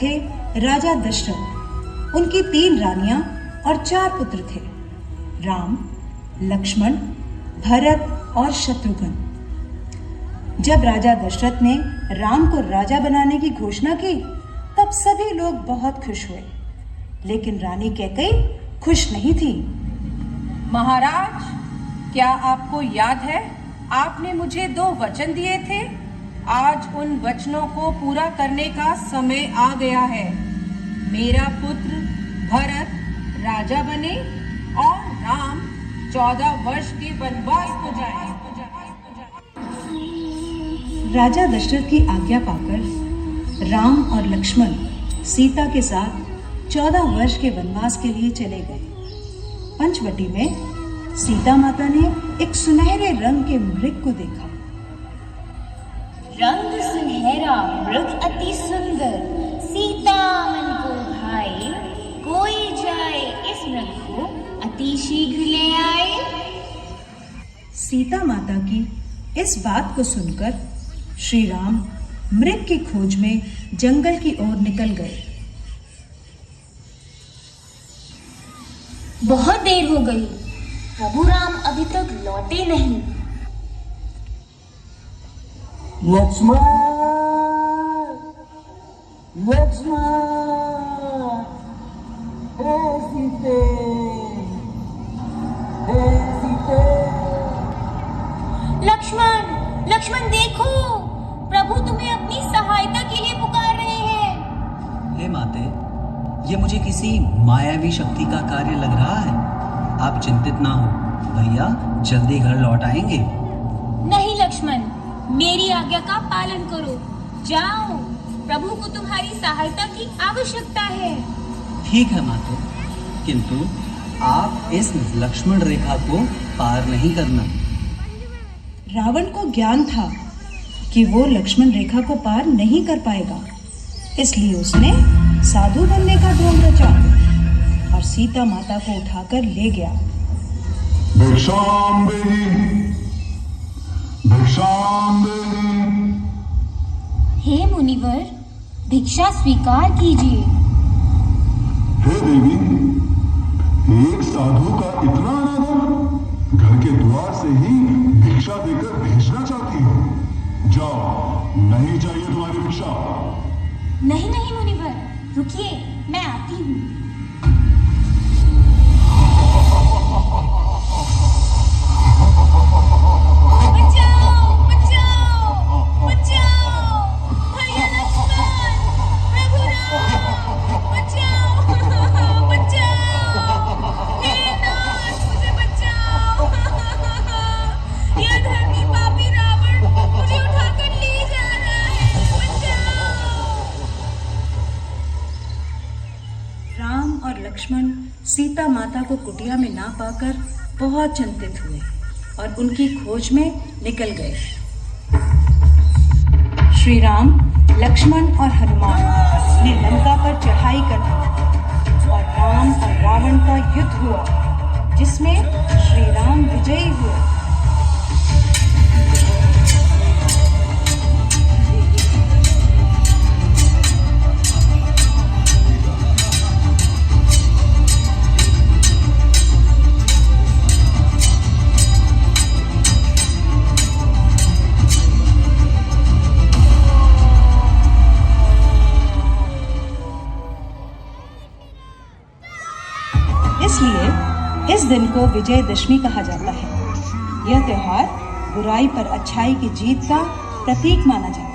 थे राजा दशरथ। उनकी 3 रानियां और 4 पुत्र थे, राम, लक्ष्मण, भरत और शत्रुघ्न। जब राजा दशरथ ने राम को राजा बनाने की घोषणा की तब सभी लोग बहुत खुश हुए, लेकिन रानी कैकेयी खुश नहीं थी। महाराज, क्या आपको याद है आपने मुझे 2 वचन दिए थे? आज उन वचनों को पूरा करने का समय आ गया है। मेरा पुत्र भरत राजा बने और राम 14 वर्ष के वनवास को जाए। राजा दशरथ की आज्ञा पाकर राम और लक्ष्मण सीता के साथ 14 वर्ष के वनवास के लिए चले गए। पंचवटी में सीता माता ने एक सुनहरे रंग के मृग को देखा। रंग सुनहरा मृग अति सुंदर, सीता मन को भाए, कोई जाए इस मृग को अति शीघ्र ले आए। सीता माता की इस बात को सुनकर श्री राम मृग की खोज में जंगल की ओर निकल गए। बहुत देर हो गई, प्रभु राम अभी तक लौटे नहीं। लक्ष्मण, लक्ष्मण, हे सीते, हे सीते। लक्ष्मण, लक्ष्मण देखो, प्रभु तुम्हें अपनी सहायता के लिए पुकार रहे हैं। हे माते, ये मुझे किसी मायावी शक्ति का कार्य लग रहा है। आप चिंतित ना हो, भैया जल्दी घर लौट आएंगे। नहीं लक्ष्मण, मेरी आज्ञा का पालन करो। जाओ, प्रभु को तुम्हारी सहायता की आवश्यकता है। ठीक है माते, किंतु आप इस लक्ष्मण रेखा को पार नहीं करना। रावण को ज्ञान था कि वो लक्ष्मण रेखा को पार नहीं कर पाएगा, इसलिए उसने साधु बनने का ढोंग रचा और सीता माता को उठाकर ले गया। भिक्षाम देहि, भिक्षाम देहि। हे मुनिवर, भिक्षा स्वीकार कीजिए। हे देवी, एक साधु का इतना अनादर, घर के द्वार से ही भिक्षा देकर भेजना चाहती हो। जाओ, नहीं चाहिए तुम्हारी भिक्षा। नहीं नहीं मुनिवर, रुकिए, मैं आती हूँ। बचाओ, बचाओ, बचाओ, भैया लक्ष्मण, प्रभु राम, बचाओ, बचाओ, हे नाथ, मुझे बचाओ। यह धर्मी पापी रावण मुझे उठाकर ले जा रहा है, बचाओ। राम और लक्ष्मण सीता माता को कुटिया में ना पाकर बहुत चिंतित हुए और उनकी खोज में निकल गए। श्री राम, लक्ष्मण और हनुमान ने लंका पर चढ़ाई कर दी और राम और रावण का युद्ध हुआ, जिसमें श्री राम विजयी हुए। इसलिए इस दिन को विजयदशमी कहा जाता है। यह त्योहार बुराई पर अच्छाई की जीत का प्रतीक माना जाता है।